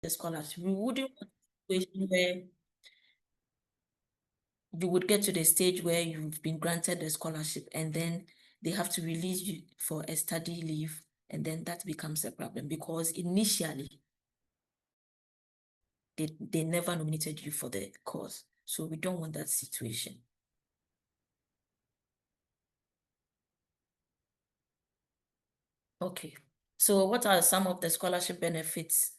the scholarship. We wouldn't want a situation where you would get to the stage where you've been granted the scholarship and then they have to release you for a study leave, and then that becomes a problem because initially they never nominated you for the course. So we don't want that situation. Okay, so what are some of the scholarship benefits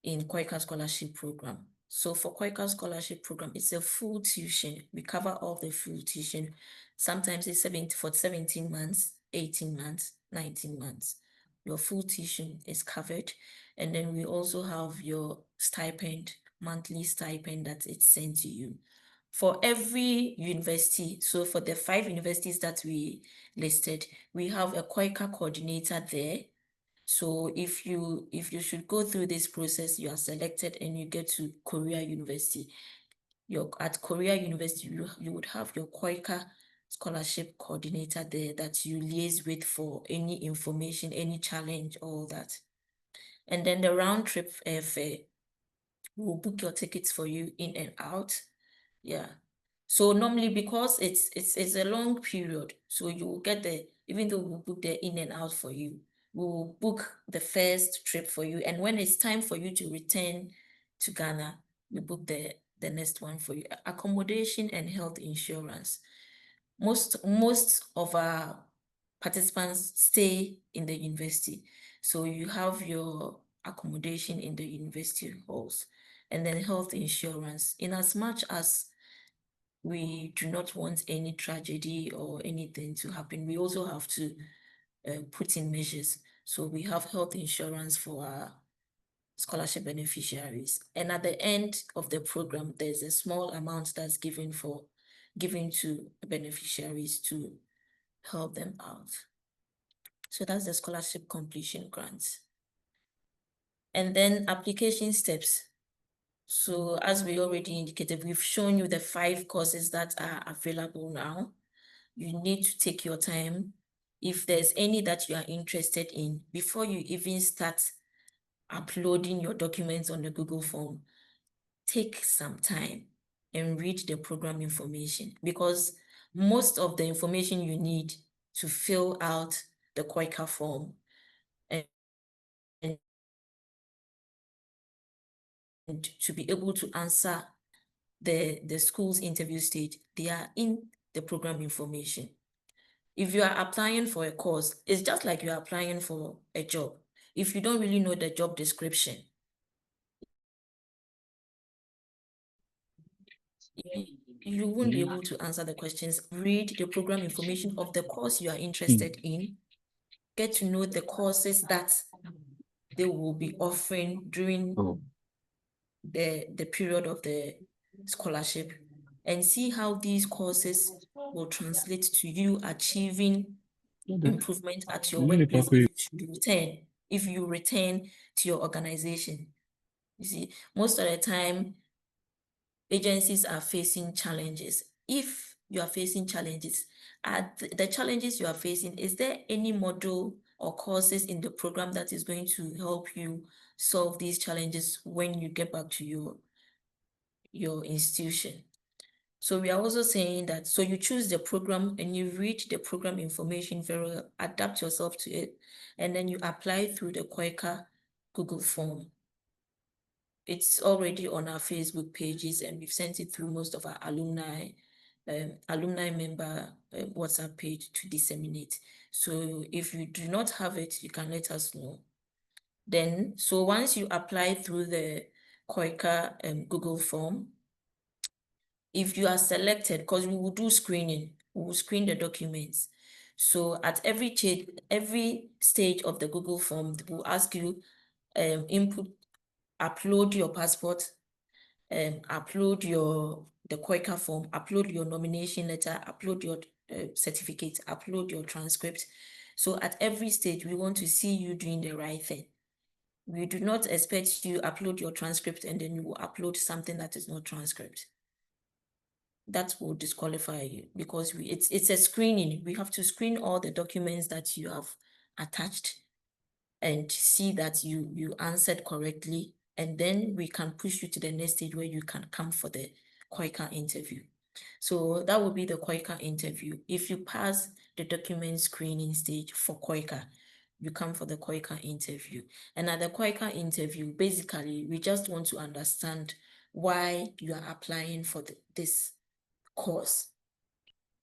in KOICA scholarship program? So for KOICA scholarship program, it's a full tuition. We cover all the full tuition. Sometimes it's 17 months, 18 months, 19 months. Your full tuition is covered. And then we also have your stipend, monthly stipend that it's sent to you. For every university, so for the 5 universities that we listed, we have a KOICA coordinator there. So if you should go through this process, you are selected and you get to Korea University. At Korea University, you would have your KOICA scholarship coordinator there that you liaise with for any information, any challenge, all that. And then the round trip fare, we'll book your tickets for you in and out. Yeah. So normally, because it's a long period, so you will get even though we'll book the in and out for you, we'll book the first trip for you. And when it's time for you to return to Ghana, we book the next one for you. Accommodation and health insurance. Most of our participants stay in the university. So you have your accommodation in the university halls, and then health insurance. In as much as we do not want any tragedy or anything to happen, we also have to put in measures. So we have health insurance for our scholarship beneficiaries. And at the end of the program, there's a small amount that's given to beneficiaries to help them out. So that's the scholarship completion grants. And then application steps. So as we already indicated, we've shown you the 5 courses that are available now. You need to take your time. If there's any that you are interested in, before you even start uploading your documents on the Google form, take some time and read the program information, because most of the information you need to fill out the KOICA form and to be able to answer the school's interview stage, they are in the program information. If you are applying for a course, it's just like you are applying for a job. If you don't really know the job description, you won't be able to answer the questions. Read the program information of the course you are interested in. Get to know the courses that they will be offering during the period of the scholarship, and see how these courses will translate to you achieving improvement at your workplace if you return to your organization. You see, most of the time, agencies are facing challenges. If you are facing challenges, the challenges you are facing, is there any module or courses in the program that is going to help you solve these challenges when you get back to your institution? So we are also saying that, so you choose the program and you read the program information very well, adapt yourself to it, and then you apply through the KOICA Google form. It's already on our Facebook pages, and we've sent it through most of our alumni member WhatsApp page to disseminate. So if you do not have it, you can let us know. Then, so once you apply through the KOICA Google form, if you are selected, because we will do screening, we will screen the documents. So at every stage of the Google form, we'll ask you upload your passport, upload the KOICA form, upload your nomination letter, upload your certificate, upload your transcript. So at every stage, we want to see you doing the right thing. We do not expect you upload your transcript and then you will upload something that is not transcript. That will disqualify you, because it's a screening. We have to screen all the documents that you have attached and see that you answered correctly and then we can push you to the next stage where you can come for the KOICA interview. So that would be the KOICA interview. If you pass the document screening stage for KOICA, you come for the KOICA interview. And at the KOICA interview, basically, we just want to understand why you are applying for this course.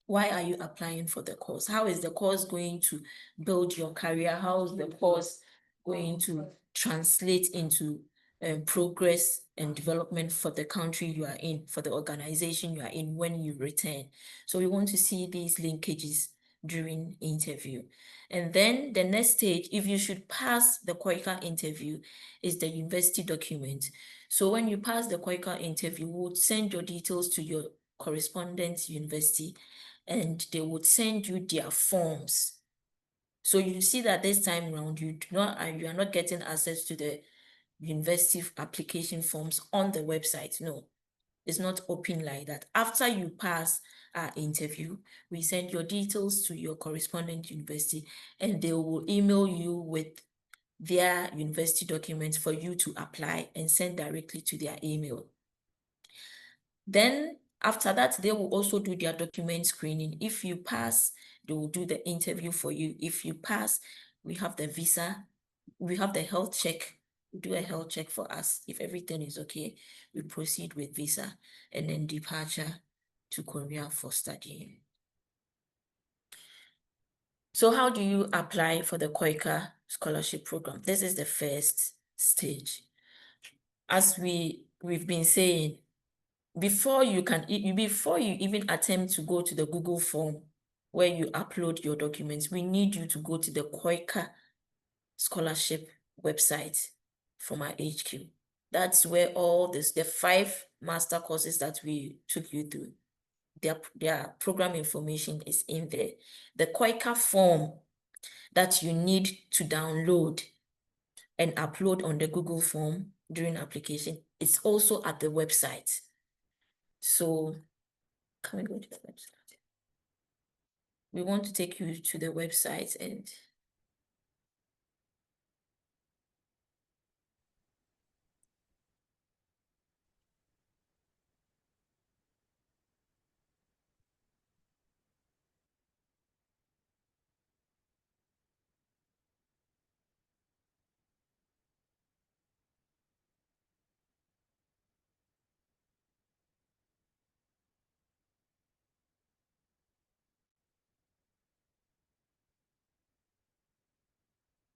Why are you applying for the course? How is the course going to build your career? How is the course going to translate into progress and development for the country you are in, for the organization you are in when you return? So we want to see these linkages during interview. And then the next stage, if you should pass the KOICA interview, is the university document. So when you pass the KOICA interview, we'll send your details to your correspondent university, and they would send you their forms. So you see that this time around, you are not getting access to the university application forms on the website. No, it's not open like that. After you pass our interview, we send your details to your correspondent university, and they will email you with their university documents for you to apply and send directly to their email. Then after that, they will also do their document screening. If you pass, they will do the interview for you. If you pass, we have the visa, we have the health check. We do a health check for us. If everything is okay, we proceed with visa and then departure to Korea for studying. So how do you apply for the KOICA scholarship program? This is the first stage. As we've been saying, before you even attempt to go to the Google form where you upload your documents, we need you to go to the KOICA scholarship website from our HQ. That's where all the 5 master courses that we took you through, their program information is in there. The KOICA form that you need to download and upload on the Google form during application is also at the website. So can we go to the website? We want to take you to the website and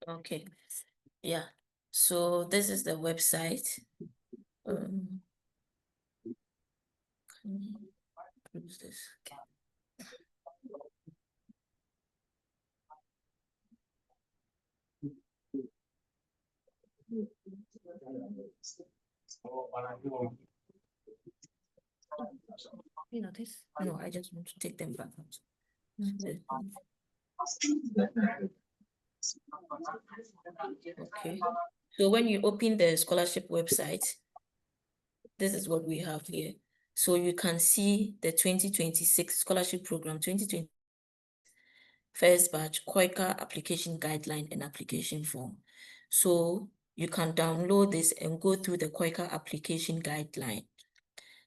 okay. Yeah. So this is the website. Can we close this? You know this? No, I just want to take them back out. Okay. So when you open the scholarship website, this is what we have here. So you can see the 2026 scholarship program, 2020 first batch KOICA application guideline and application form. So you can download this and go through the KOICA application guideline.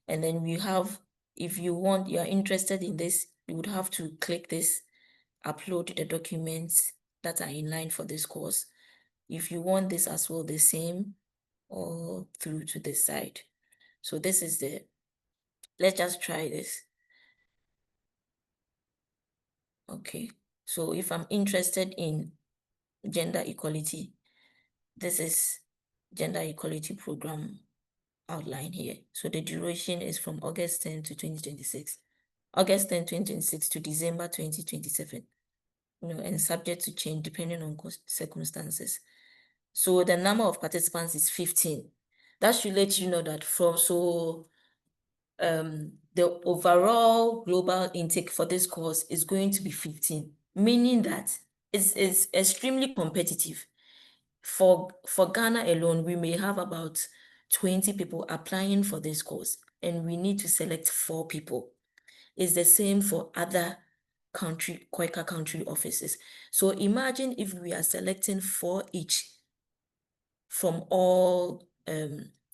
And then we have, if you are interested in this, you would have to click this, upload the documents that are in line for this course. If you want this as well, the same, or through to the side. So this is let's just try this. Okay, so if I'm interested in gender equality, this is gender equality program outline here. So the duration is from August 10 to 2026, August 10, 2026 to December 2027, and subject to change depending on circumstances. So the number of participants is 15. That should let you know that the overall global intake for this course is going to be 15, meaning that it's extremely competitive. For Ghana alone, we may have about 20 people applying for this course, and we need to select 4 people. It's the same for other KOICA country offices. So imagine if we are selecting 4 each from all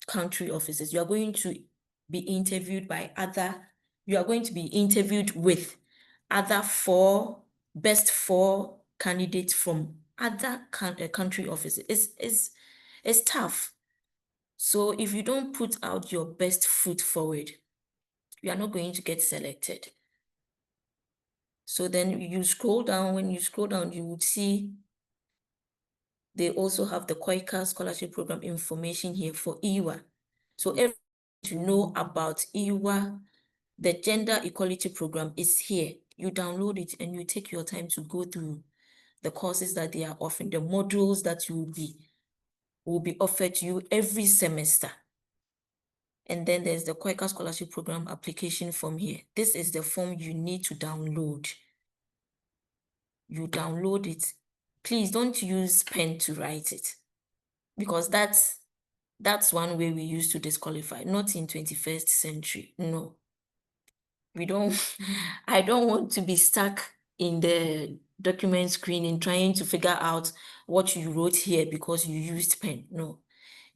country officers. You are going to be interviewed by you are going to be interviewed with other best four candidates from other country officers. It's tough. So if you don't put out your best foot forward, you are not going to get selected. So then you scroll down. When you scroll down, you would see they also have the KOICA scholarship program information here for EWA. So everything to know about EWA, the gender equality program is here. You download it and you take your time to go through the courses that they are offering, the modules that will be offered to you every semester. And then there's the KOICA scholarship program application form here. This is the form you need to download. You download it. Please don't use pen to write it, because that's one way we used to disqualify, not in 21st century. No, we don't. I don't want to be stuck in the document screening trying to figure out what you wrote here because you used pen. No,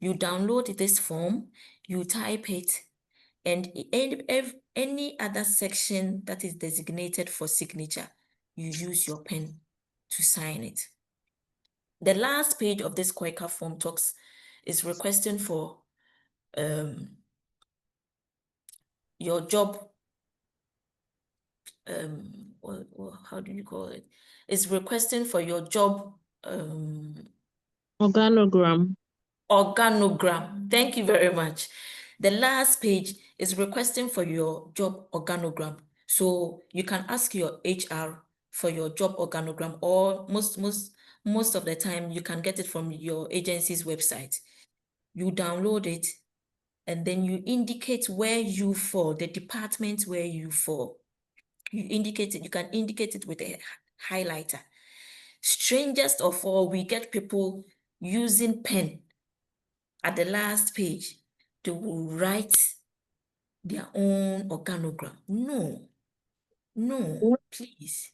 you download this form, you type it, and any other section that is designated for signature, you use your pen to sign it. The last page of this KOICA form is requesting for your job, how do you call it? It's requesting for your job organogram. Thank you very much. The last page is requesting for your job organogram. So you can ask your HR for your job organogram, or most of the time you can get it from your agency's website. You download it, and then you indicate where you fall, the department where you fall. You indicate it, you can indicate it with a highlighter. Strangest of all, we get people using pen at the last page. They will write their own organogram. No, please.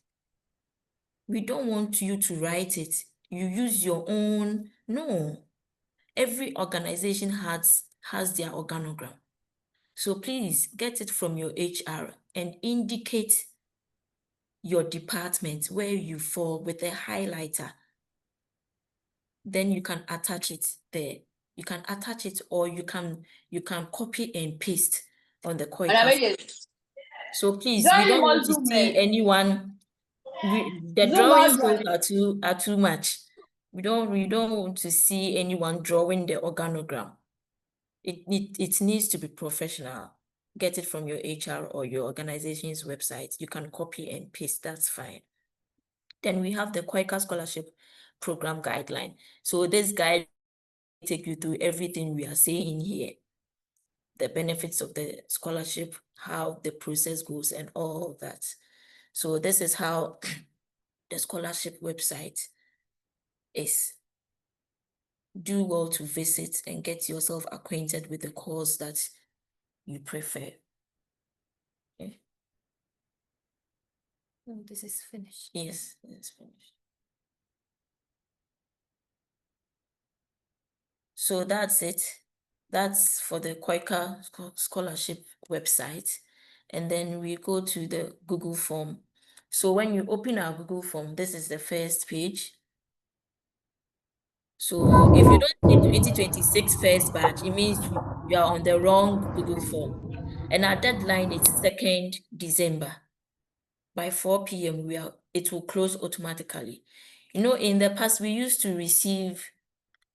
We don't want you to write it. You use your own. No. Every organization has their organogram. So please get it from your HR and indicate your department where you fall with a highlighter. Then you can attach it there. You can attach it, or you can copy and paste on the KOICA. So please, we don't want to see anyone. The drawing tools are too much. We don't want to see anyone drawing the organogram. It needs to be professional. Get it from your HR or your organization's website. You can copy and paste, that's fine. Then we have the KOICA scholarship program guideline. So this guide will take you through everything we are saying here, the benefits of the scholarship, how the process goes, and all that. So this is how the scholarship website is. Do well to visit and get yourself acquainted with the course that you prefer. Okay. No, this is finished. Yes, it's finished. So that's it. That's for the KOICA scholarship website. And then we go to the Google form. So when you open our Google form, this is the first page. So if you don't see 2026 first batch, it means you are on the wrong Google form. And our deadline is 2nd December. By 4 p.m. it will close automatically. You know, in the past, we used to receive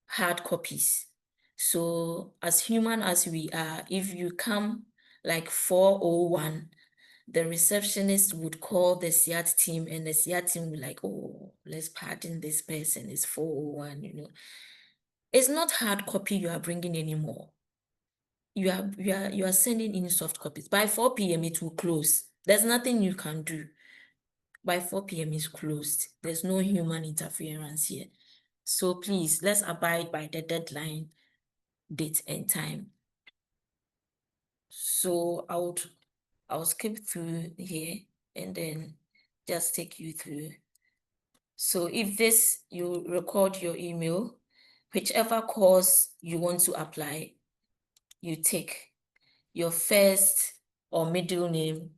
hard copies. So as human as we are, if you come like 4:01, the receptionist would call the CIAT team, and the CIAT team would like, oh, let's pardon this person, it's 4:01, you know. It's not hard copy you are bringing anymore. You are sending in soft copies. By 4 p.m. it will close. There's nothing you can do. By 4 p.m. it's closed. There's no human interference here. So please, let's abide by the deadline, date, and time. So I'll skip through here and then just take you through. So if you record your email, whichever course you want to apply, you take your first or middle name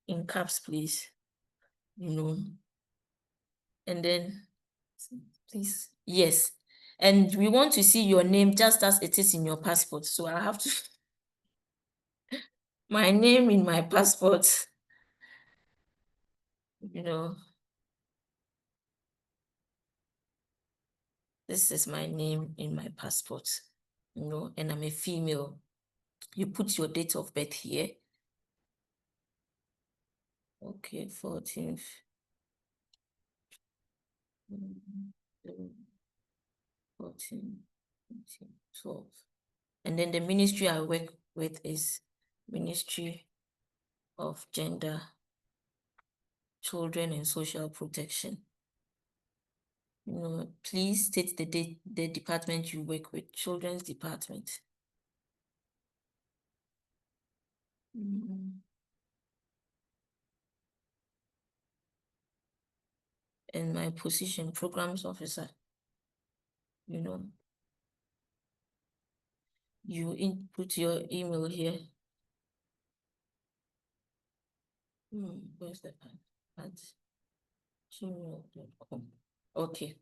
in caps, please, and then please, yes. And we want to see your name just as it is in your passport. So I have to, my name in my passport, this is my name in my passport, and I'm a female. You put your date of birth here. Okay, 14th. 14, 12. And then the ministry I work with is Ministry of Gender, Children and Social Protection. Please state the department you work with, Children's Department. And my position, Programs Officer. You input your email here. Where's the at gmail.com. Okay.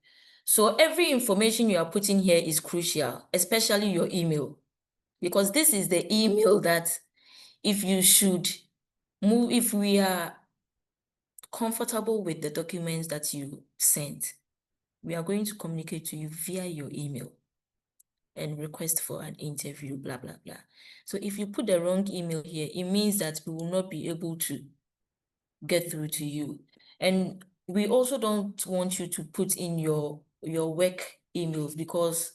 So every information you are putting here is crucial, especially your email, because this is the email that if we are comfortable with the documents that you sent, we are going to communicate to you via your email and request for an interview, blah, blah, blah. So if you put the wrong email here, it means that we will not be able to get through to you. And we also don't want you to put in your work emails, because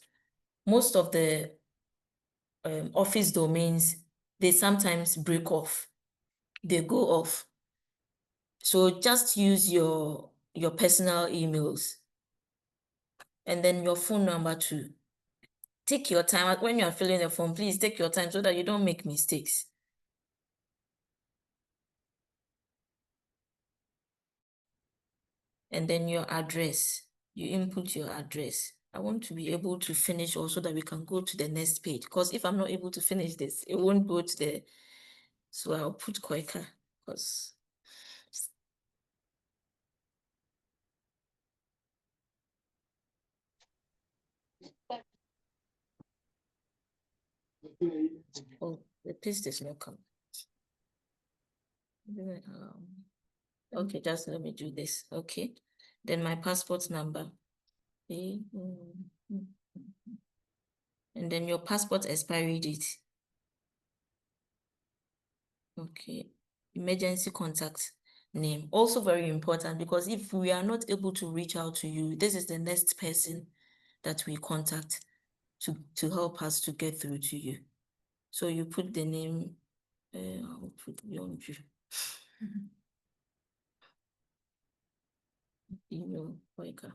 most of the office domains, they sometimes break off, they go off. So just use your personal emails, and then your phone number too. Take your time when you're filling the form. Please take your time so that you don't make mistakes. And then your address, you input your address. I want to be able to finish also, that we can go to the next page, because if I'm not able to finish this, it won't go to the, so I'll put KOICA, because oh, the paste is not coming. Okay, just let me do this. Okay, then my passport number. Okay. And then your passport expiry date. Okay, emergency contact name, also very important, because if we are not able to reach out to you, this is the next person that we contact to help us to get through to you. So you put the name, I'll put Yonju. Email, KOICA.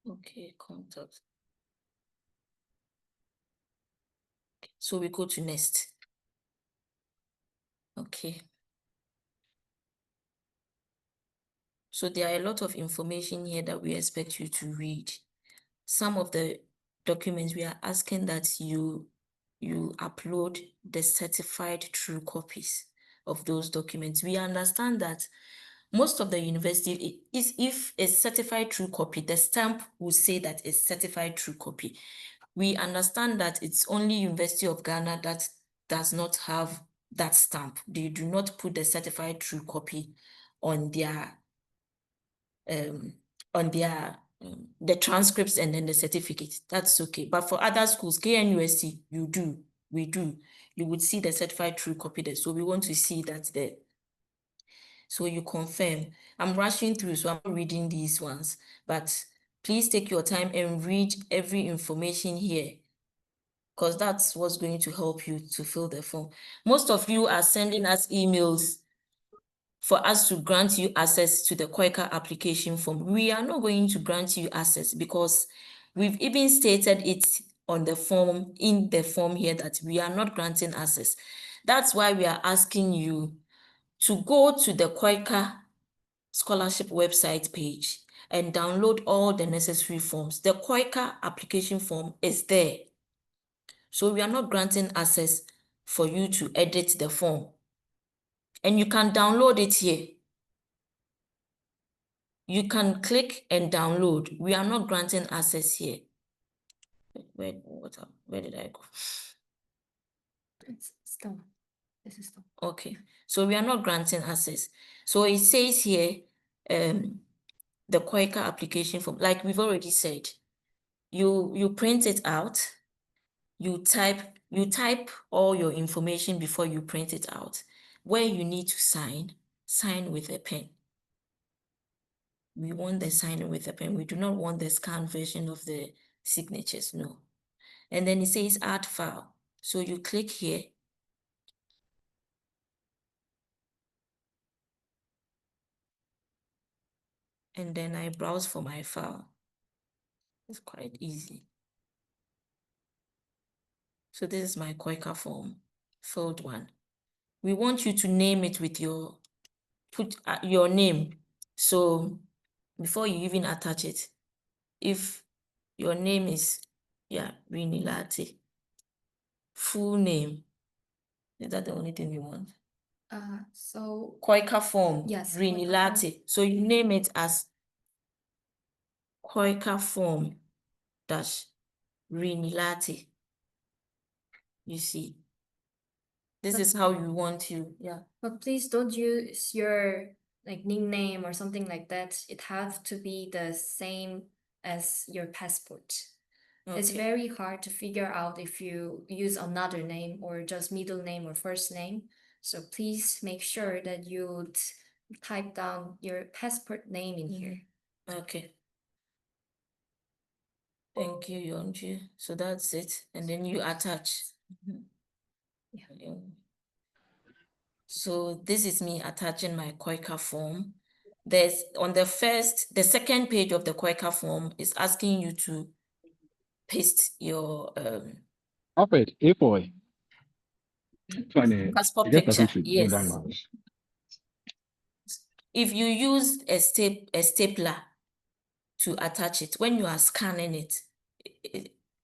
Okay, contact. So we go to next. Okay. So there are a lot of information here that we expect you to read. Some of the documents, we are asking that you upload the certified true copies of those documents. We understand that most of the university is, if a certified true copy, the stamp will say that it's certified true copy. We understand that it's only University of Ghana that does not have that stamp. They do not put the certified true copy on their the transcripts and then the certificate. That's okay. But for other schools, KNUST, we do. You would see the certified true copy there. So we want to see that there. So you confirm. I'm rushing through, so I'm reading these ones. But please take your time and read every information here, because that's what's going to help you to fill the form. Most of you are sending us emails for us to grant you access to the KOICA application form. We are not going to grant you access, because we've even stated it on the form, in the form here, that we are not granting access. That's why we are asking you to go to the KOICA scholarship website page and download all the necessary forms. The KOICA application form is there. So we are not granting access for you to edit the form. And you can download it here. You can click and download. We are not granting access here. Where did I go? It's done. This is done. Okay, so we are not granting access. So it says here, the KOICA application form, like we've already said, you print it out, you type all your information before you print it out. Where you need to sign with a pen. We want the signing with a pen. We do not want the scanned version of the signatures, no. And then it says add file. So you click here. And then I browse for my file. It's quite easy. So this is my KOICA form, filled one. We want you to name it with your name. So before you even attach it, if your name is, Rinilati, full name, is that the only thing you want? So KOICA form, yes, Rinilati. So you name it as KOICA form dash Rinilati. You see, this is how you want to, but please don't use your like nickname or something like that. It has to be the same as your passport. It's Okay. very hard to figure out if you use another name or just middle name or first name. So please make sure that you type down your passport name in here. Okay. Thank you, Yonju. So that's it. And then you attach. Yeah. So this is me attaching my KOICA form. There's on the second page of the KOICA form is asking you to paste your Alfred, A4. passport picture. Yes. If you use a stapler to attach it, when you are scanning it,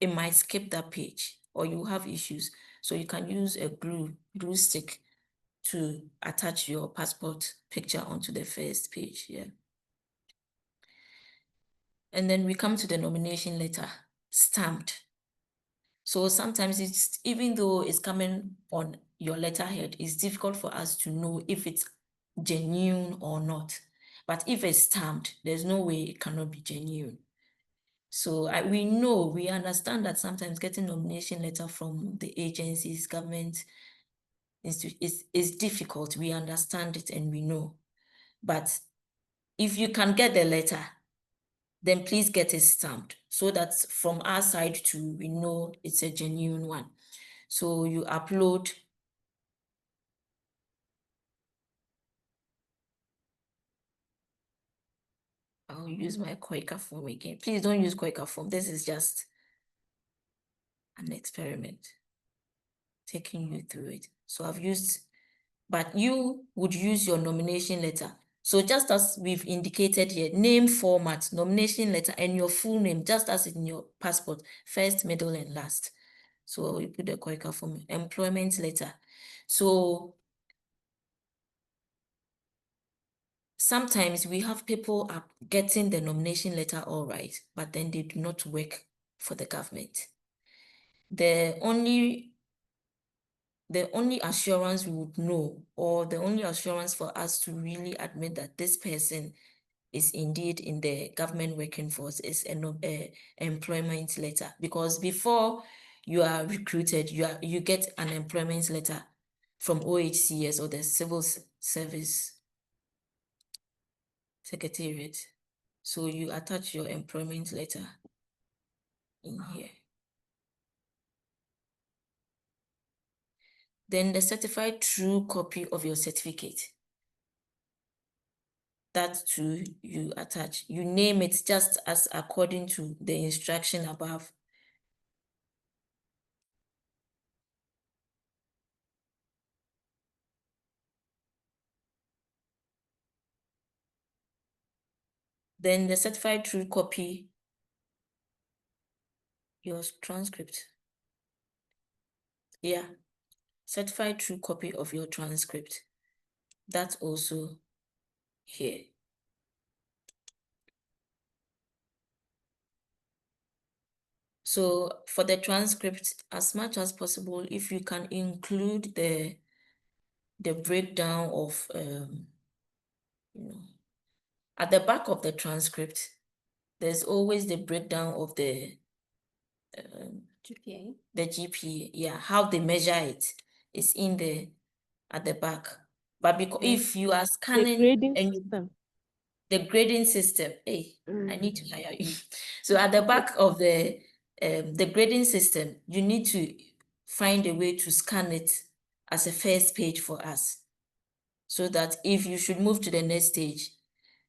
it might skip that page or you have issues. So you can use a glue stick to attach your passport picture onto the first page. Yeah. And then we come to the nomination letter, stamped. So sometimes it's, even though it's coming on your letterhead, it's difficult for us to know if it's genuine or not. But if it's stamped, there's no way it cannot be genuine. So we understand that sometimes getting nomination letter from the agencies, government is difficult. We understand it and we know. But if you can get the letter, then please get it stamped so that from our side too, we know it's a genuine one. So you upload. I'll use my KOICA form again. Please don't use KOICA form. This is just an experiment, taking you through it. So I've used, but you would use your nomination letter. So just as we've indicated here, name format, nomination letter, and your full name, just as in your passport, first, middle, and last. So we put the KOICA form, employment letter. So sometimes we have people are getting the nomination letter all right, but then they do not work for the government. The only assurance we would know, or the only assurance for us to really admit that this person is indeed in the government working force is an employment letter. Because before you are recruited, you get an employment letter from OHCS or the Civil Service Secretariat. So you attach your employment letter in here. Then the certified true copy of your certificate. That too you attach. You name it just as according to the instruction above. Then the certified true copy, your transcript. Yeah, certified true copy of your transcript. That's also here. So for the transcript, as much as possible, if you can include the breakdown of at the back of the transcript, there's always the breakdown of the GPA. the GPA, yeah, how they measure it is in the at the back. But because if you are The scanning grading and system. the grading system, hey, I need to hire you. So at the back of the grading system, you need to find a way to scan it as a first page for us, so that if you should move to the next stage,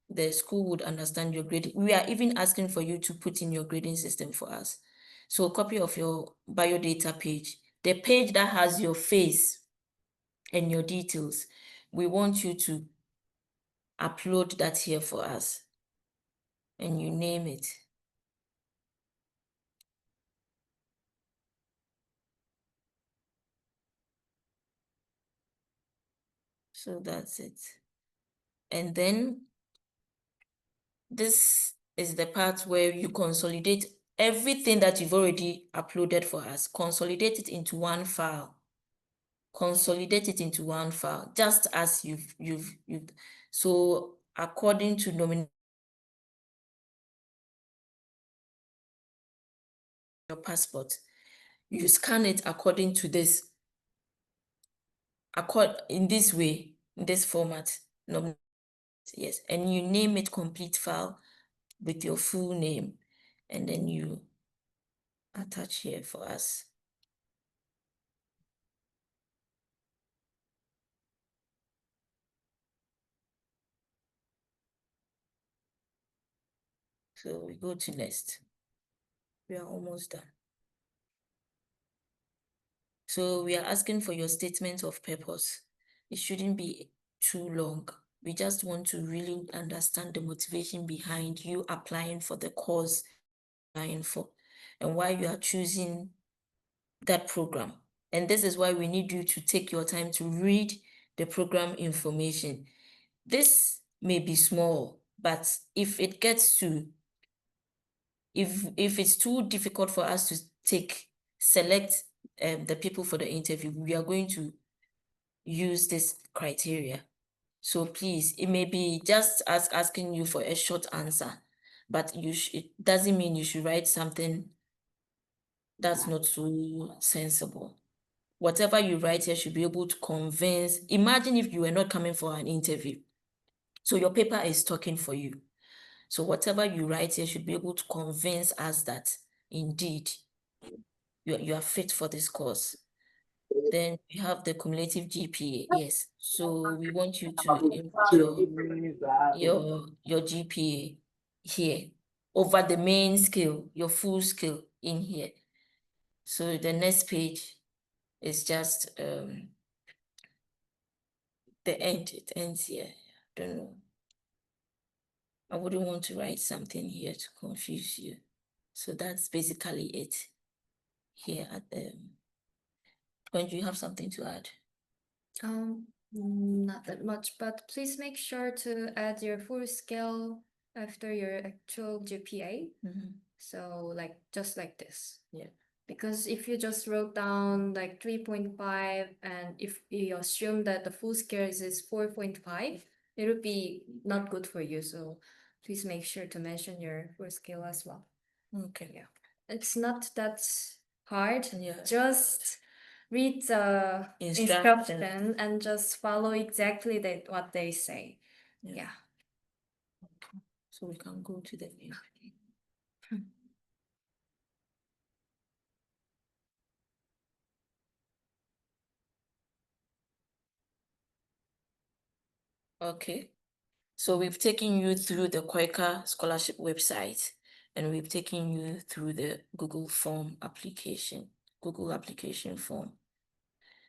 the school would understand your grading. We are even asking for you to put in your grading system for us. So a copy of your biodata page, the page that has your face and your details, we want you to upload that here for us. And you name it. So that's it. And then this is the part where you consolidate everything that you've already uploaded for us. Consolidate it into one file. Consolidate it into one file, just as you've so according to nomination your passport, you scan it according to this, in this way, in this format. Yes, and you name it complete file with your full name, and then you attach here for us. So we go to next. We are almost done. So we are asking for your statement of purpose. It shouldn't be too long. We just want to really understand the motivation behind you applying for the course applying for, and why you are choosing that program. And this is why we need you to take your time to read the program information. This may be small, but if it gets to, if it's too difficult for us to select the people for the interview, we are going to use this criteria. So please, it may be just as asking you for a short answer, but it doesn't mean you should write something that's not so sensible. Whatever you write here should be able to convince. Imagine if you were not coming for an interview. So your paper is talking for you. So whatever you write here should be able to convince us that indeed you are fit for this course. Then we have the cumulative GPA. Yes. So we want you to input your GPA here over the main scale, your full scale in here. So the next page is just the end. It ends here. I don't know. I wouldn't want to write something here to confuse you. So that's basically it here at the. When do you have something to add? Not that much, but please make sure to add your full scale after your actual GPA. So like just like this. Yeah. Because if you just wrote down like 3.5 and if you assume that the full scale is 4.5, it would be not good for you. So please make sure to mention your full scale as well. Okay. Yeah. It's not that hard. Yeah. Just read the instruction and just follow exactly what they say. Yeah. So we can go to the main. Okay. So we've taken you through the KOICA scholarship website, and we've taken you through the Google application form.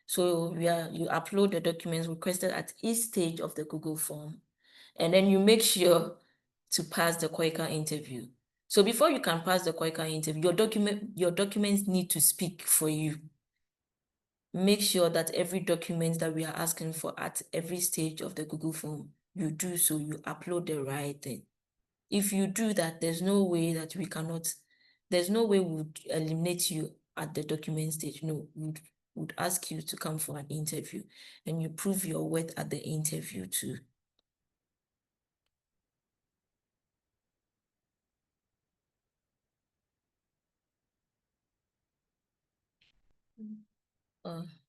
So you upload the documents requested at each stage of the Google form, and then you make sure to pass the KOICA interview. So before you can pass the KOICA interview, your documents need to speak for you. Make sure that every document that we are asking for at every stage of the Google form, you do so, you upload the right thing. If you do that, there's no way we would eliminate you at the document stage. No, we would ask you to come for an interview, and you prove your worth at the interview too.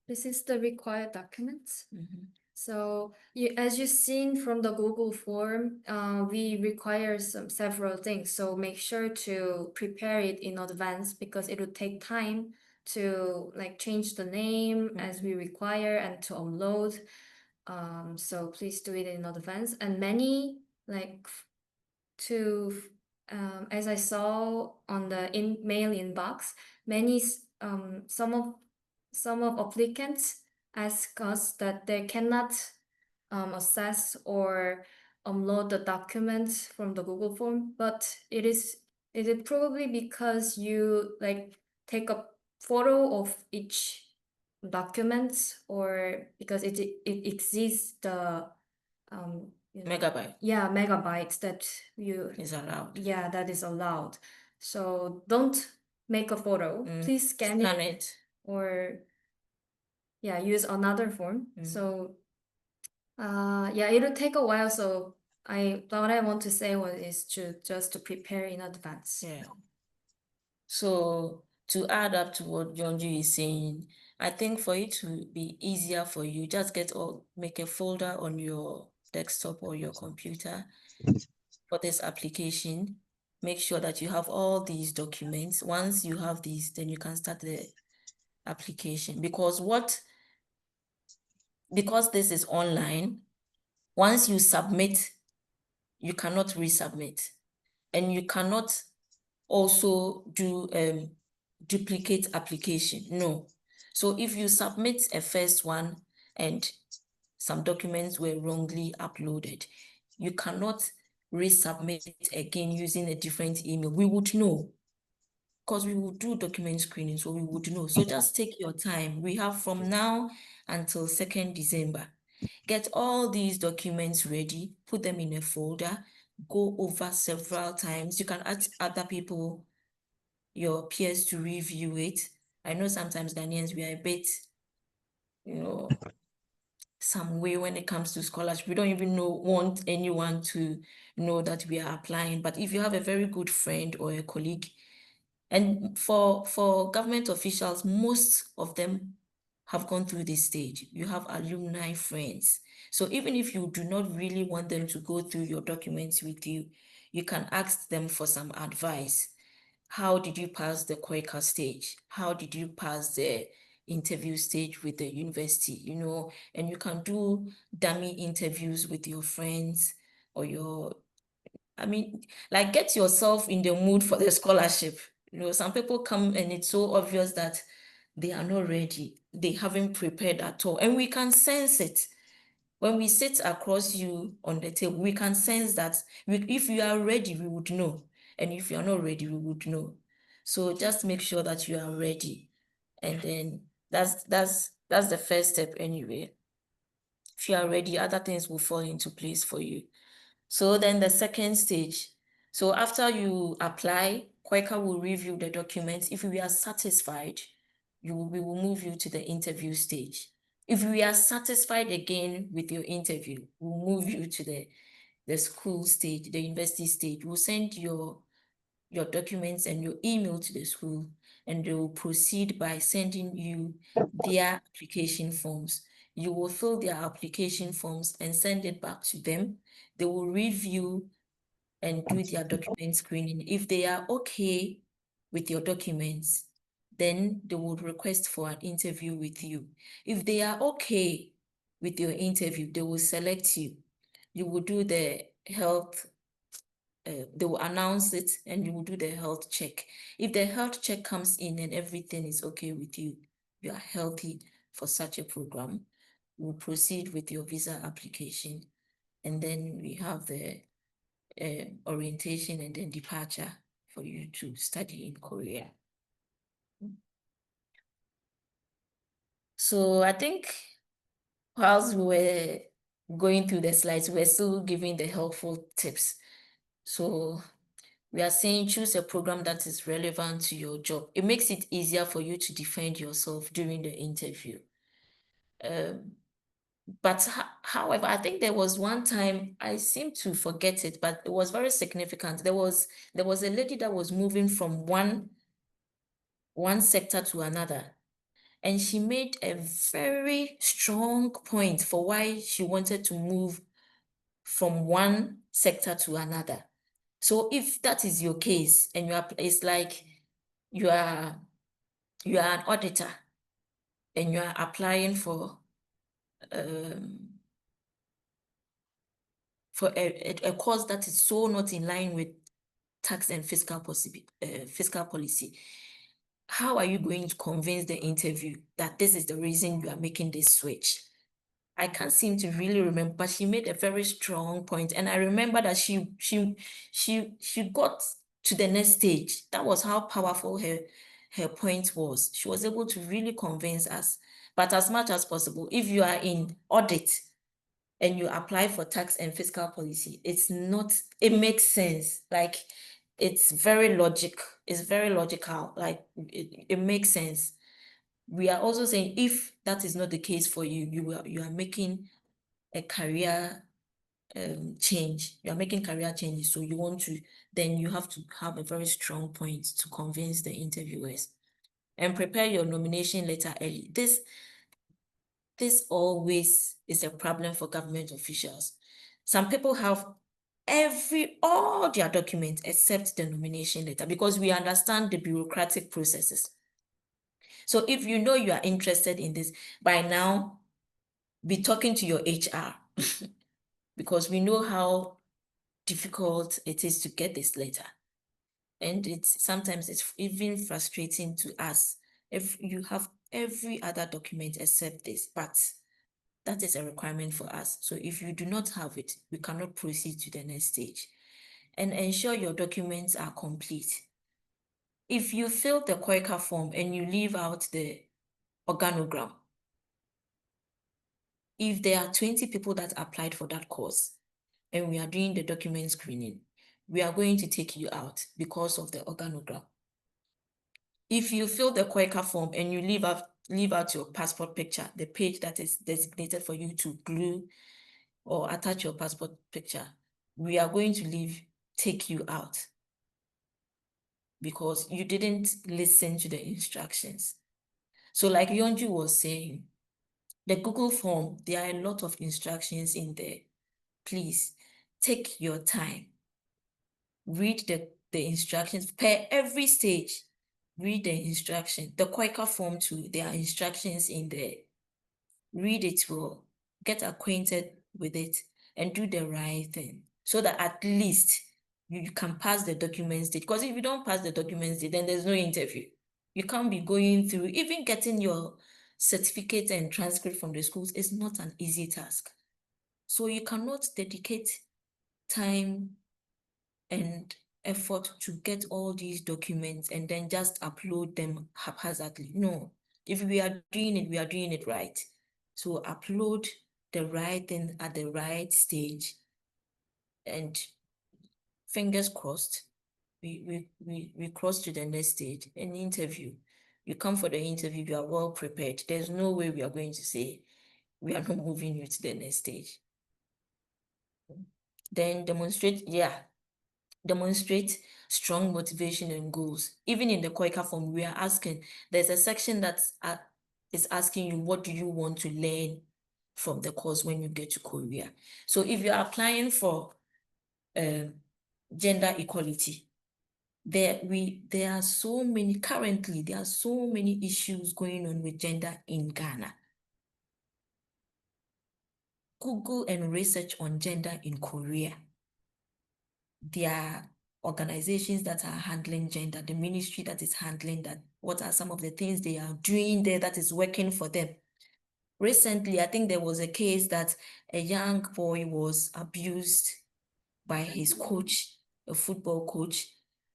This is the required documents. Mhm. So as you've seen from the Google form, we require several things. So make sure to prepare it in advance because it would take time to like change the name as we require and to upload. So please do it in advance. And many like as I saw on the mail inbox, many some of applicants ask us that they cannot access or upload the documents from the Google form, but it is probably because you like take a photo of each document or because it exceeds the Megabyte megabytes that you is allowed. yeah, that is allowed. So don't make a photo. Please scan it or use another form. So it'll take a while. So what I want to say is to prepare in advance. Yeah. So to add up to what Jonju is saying, I think for it to be easier for you, just make a folder on your desktop or your computer for this application. Make sure that you have all these documents. Once you have these, then you can start the application. Because this is online, once you submit, you cannot resubmit. And you cannot also do duplicate application. No. So if you submit a first one and some documents were wrongly uploaded, you cannot resubmit again using a different email. We would know because we will do document screening, so we would know. So just take your time. We have from now until 2nd December. Get all these documents ready, put them in a folder, go over several times. You can ask other people, your peers, to review it. I know sometimes Ghanaians, we are a bit, some way when it comes to scholarship. We don't even want anyone to know that we are applying. But if you have a very good friend or a colleague, and for government officials, most of them have gone through this stage. You have alumni friends. So even if you do not really want them to go through your documents with you, you can ask them for some advice. How did you pass the KOICA stage? How did you pass the interview stage with the university? And you can do dummy interviews with your friends or get yourself in the mood for the scholarship. Some people come and it's so obvious that they are not ready. They haven't prepared at all. And we can sense it. When we sit across you on the table, we can sense that if you are ready, we would know. And if you are not ready, we would know. So just make sure that you are ready. And then that's the first step anyway. If you are ready, other things will fall into place for you. So then the second stage. So after you apply, KOICA will review the documents. If we are satisfied, we will move you to the interview stage. If we are satisfied again with your interview, we'll move you to the school stage, the university stage. We'll send your documents and your email to the school, and they will proceed by sending you their application forms. You will fill their application forms and send it back to them. They will review and do their document screening. If they are okay with your documents, then they will request for an interview with you. If they are okay with your interview, they will select you. You will do the health, they will announce it and you will do the health check. If the health check comes in and everything is okay with you, you are healthy for such a program, we'll proceed with your visa application. And then we have the orientation and then departure for you to study in Korea. So I think whilst we were going through the slides, we're still giving the helpful tips. So we are saying choose a program that is relevant to your job. It makes it easier for you to defend yourself during the interview. But however, I think there was one time, I seem to forget it, but it was very significant. There was a lady that was moving from one sector to another, and she made a very strong point for why she wanted to move from one sector to another. So if that is your case, and it's like you are an auditor and you are applying for a course that is so not in line with tax and fiscal policy, how are you going to convince the interview that this is the reason you are making this switch? I can't seem to really remember, but she made a very strong point, and I remember that she got to the next stage. That was how powerful her point was. She was able to really convince us. But as much as possible, if you are in audit and you apply for tax and fiscal policy, it makes sense. Like it's very logical. Like it makes sense. We are also saying if that is not the case for you, you are making a career change. You are making career changes, so then you have to have a very strong point to convince the interviewers. And prepare your nomination letter early. This always is a problem for government officials. Some people have all their documents except the nomination letter because we understand the bureaucratic processes. So if you know you are interested in this, by now, be talking to your HR because we know how difficult it is to get this letter. And sometimes it's even frustrating to us if you have every other document except this, but that is a requirement for us. So if you do not have it, we cannot proceed to the next stage. And ensure your documents are complete. If you fill the KOICA form and you leave out the organogram, if there are 20 people that applied for that course and we are doing the document screening, we are going to take you out because of the organogram. If you fill the KOICA form and you leave out your passport picture, the page that is designated for you to glue or attach your passport picture, we are going to take you out because you didn't listen to the instructions. So like Yonju was saying, the Google form, there are a lot of instructions in there. Please take your time. Read the instructions per every stage. Read the instruction. The KOICA form too, there are instructions in there. Read it well, get acquainted with it, and do the right thing so that at least you can pass the documents stage. Because if you don't pass the documents stage, then there's no interview. You can't be going through, even getting your certificate and transcript from the schools is not an easy task. So you cannot dedicate time and effort to get all these documents and then just upload them haphazardly. No, if we are doing it, we are doing it right. So upload the right thing at the right stage, and fingers crossed, we cross to the next stage, an interview. You come for the interview, you are well prepared. There's no way we are going to say we are not moving you to the next stage. Then demonstrate strong motivation and goals. Even in the KOICA form, we are asking, there's a section that is asking you, what do you want to learn from the course when you get to Korea? So if you're applying for gender equality, there are so many issues going on with gender in Ghana. Google and research on gender in Korea. There are organizations that are handling gender, the ministry that is handling that. What are some of the things they are doing there that is working for them? Recently, I think there was a case that a young boy was abused by his coach, a football coach,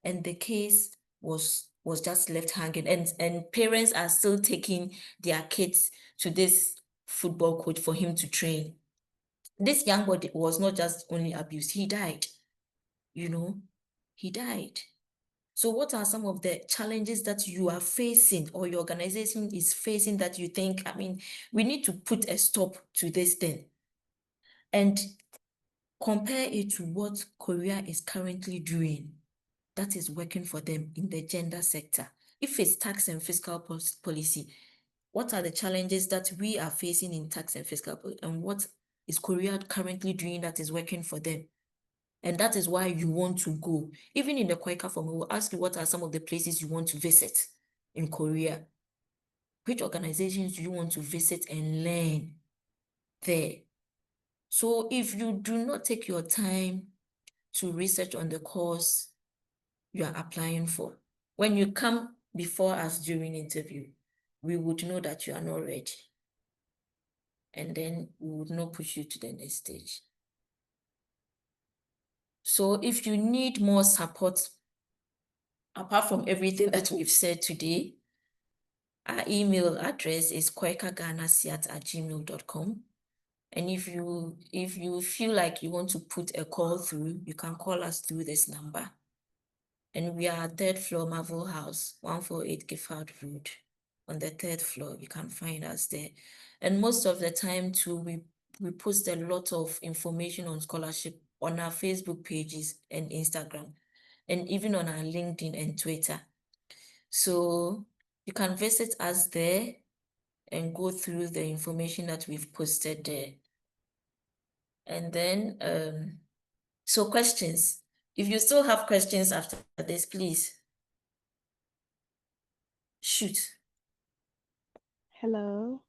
and the case was just left hanging, and parents are still taking their kids to this football coach for him to train. This young boy was not just only abused, he died. He died. So what are some of the challenges that you are facing or your organization is facing that you think, we need to put a stop to this thing and compare it to what Korea is currently doing that is working for them in the gender sector? If it's tax and fiscal policy, what are the challenges that we are facing in tax and fiscal policy, and what is Korea currently doing that is working for them? And that is why you want to go. Even in the KOICA form, we will ask you what are some of the places you want to visit in Korea. Which organizations do you want to visit and learn there? So if you do not take your time to research on the course you are applying for, when you come before us during interview, we would know that you are not ready. And then we would not push you to the next stage. So if you need more support, apart from everything that we've said today, our email address is koicaghanasiat@gmail.com. And if you feel like you want to put a call through, you can call us through this number. And we are at 3rd floor, Marvel House, 148 Gifford Road. On the 3rd floor, you can find us there. And most of the time too, we post a lot of information on scholarship on our Facebook pages and Instagram, and even on our LinkedIn and Twitter. So you can visit us there and go through the information that we've posted there. And then, so questions. If you still have questions after this, please shoot. Hello.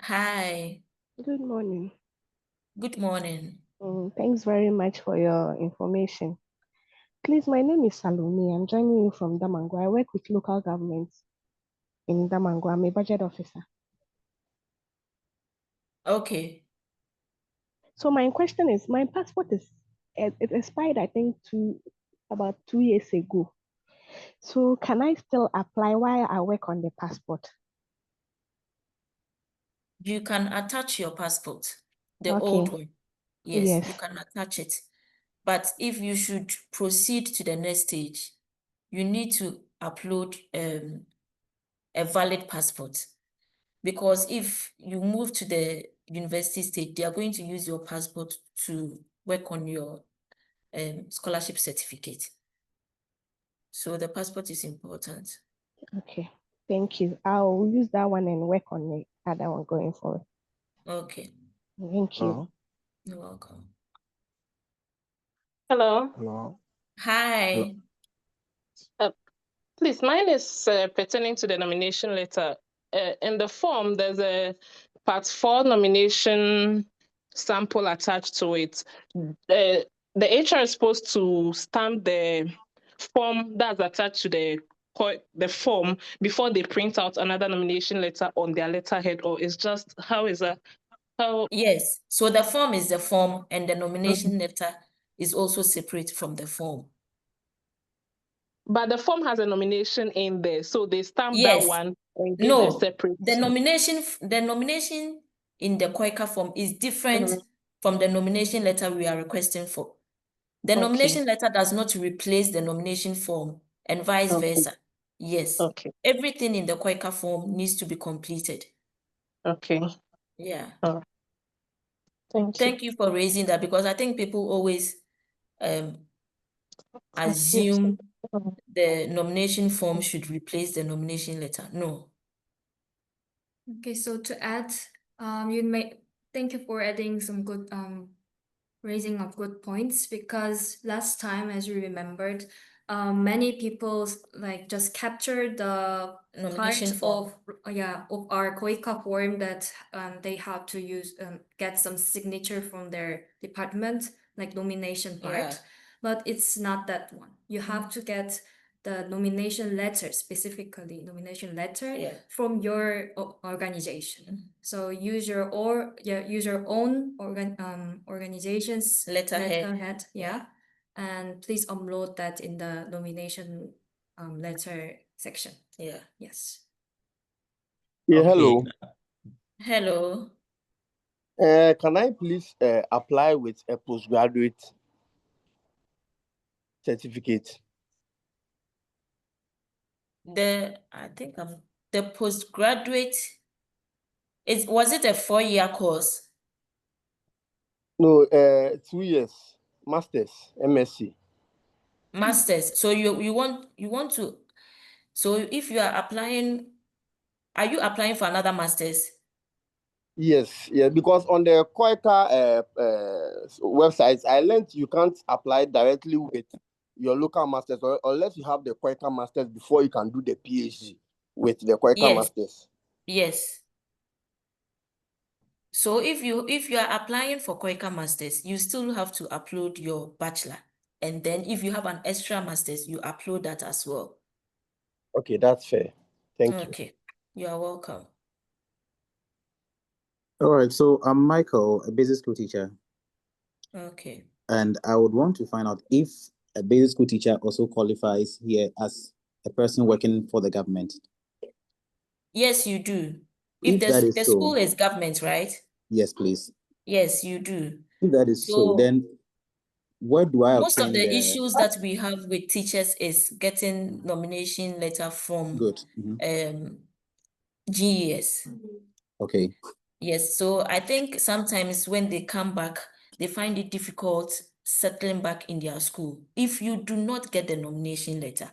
Hi, Good morning. good morning. Thanks very much for your information. Please, my name is Salome. I'm joining you from Damango. I work with local governments in Damango. I'm a budget officer. Okay. So my question is, my passport it expired, I think, about 2 years ago. So can I still apply while I work on the passport? You can attach your passport, the Okay. old one. Yes, you Yes. can attach it. But if you should proceed to the next stage, you need to upload a valid passport. Because if you move to the university stage, they are going to use your passport to work on your scholarship certificate. So the passport is important. Okay. Thank you. I'll use that one and work on the other one going forward. Okay, Thank you. you're welcome. Hello. Hello. Hi. Please, mine is pertaining to the nomination letter. In the form, there's a Part 4 nomination sample attached to it. The HR is supposed to stamp the form that's attached to the form before they print out another nomination letter on their letterhead, or it's just, how is that? How? Yes, so the form is the form, and the nomination letter is also separate from the form. But the form has a nomination in there, so they stamp that Yes. one and give a No, separate. the nomination in the KOICA form is different from the nomination letter we are requesting for. The Okay. nomination letter does not replace the nomination form, and vice Okay. versa. Yes. Okay. Everything in the KOICA form needs to be completed. Okay. Yeah. All right. Thank you. Thank you for raising that, because I think people always assume the nomination form should replace the nomination letter. No. Okay, so to add, thank you for adding some good raising of good points, because last time, as you remembered, many people like just captured the Nomination part form. of our KOICA form that they have to use get some signature from their department, like nomination part. Yeah. But it's not that one. You have to get the nomination letter, specifically nomination letter Yeah. from your organization. So use your own organization's Letterhead. yeah, and please upload that in the nomination letter section. Yeah. Yes. Yeah, Okay. hello. Hello. Can I please apply with a postgraduate certificate? I think the postgraduate was it a 4-year course? No, 2 years, masters, MSc. Masters. So you want to, so if you are applying, are you applying for another masters? Yes, yeah, because on the KOICA websites, I learned you can't apply directly with your local masters unless you have the KOICA masters before you can do the PhD with the KOICA Yes. masters. Yes. So if you are applying for KOICA masters, you still have to upload your bachelor. And then if you have an extra masters, you upload that as well. Okay, that's fair. Thank you. Okay. You are welcome. All right. So I'm Michael, a basic school teacher, Okay. and I would want to find out if a basic school teacher also qualifies here as a person working for the government. Yes, you do. If that is the so, school is government, right? yes, please. Yes, you do. If that is so, So then where do I most of obtain the issues that we have with teachers is getting nomination letter from Good. Mhm. GES. Okay. Yes, so I think sometimes when they come back, they find it difficult settling back in their school. If you do not get the nomination letter,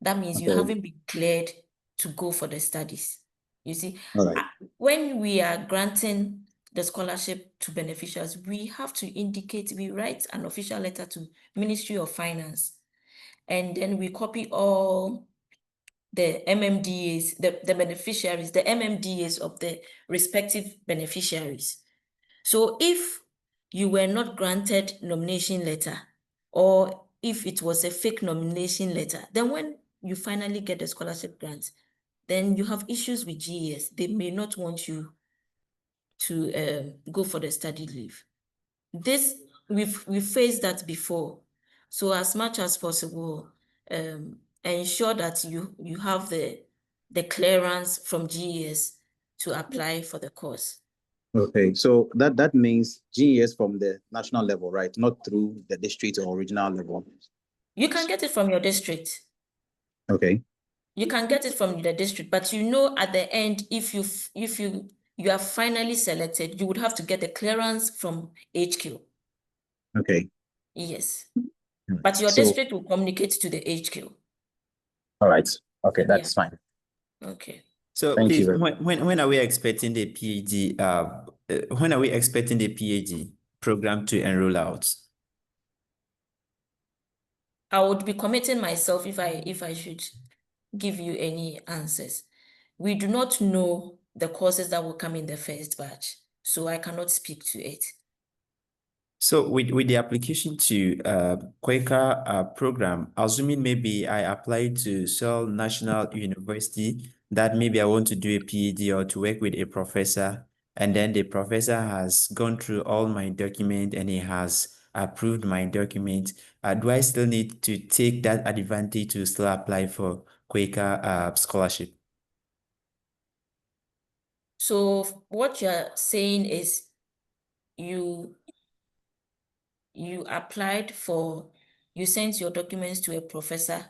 that means you Okay. haven't been cleared to go for the studies. You see, All right. when we are granting the scholarship to beneficiaries, we have to indicate, we write an official letter to Ministry of Finance, and then we copy all the MMDAs, the beneficiaries, the MMDAs of the respective beneficiaries. So if you were not granted nomination letter, or if it was a fake nomination letter, then when you finally get the scholarship grant, then you have issues with GES. They may not want you to go for the study leave. This we've faced that before. So as much as possible, ensure that you have the clearance from GES to apply for the course. Okay. So that means GES from the national level, right? Not through the district or regional level. You can get it from your district. Okay. You can get it from the district, but you know at the end, if you are finally selected, you would have to get the clearance from HQ. Okay. Yes. All right. But your So, district will communicate to the HQ. all right. Okay, that's fine. Okay. So Thank you please, very when are we expecting the PhD? When are we expecting the PhD program to enroll out? I would be committing myself if I should give you any answers. We do not know the courses that will come in the first batch, so I cannot speak to it. So with the application to KOICA program, assuming maybe I apply to Seoul National University, that maybe I want to do a PhD or to work with a professor, and then the professor has gone through all my document and he has approved my document. Do I still need to take that advantage to still apply for KOICA scholarship? So what you're saying is you applied for, you sent your documents to a professor.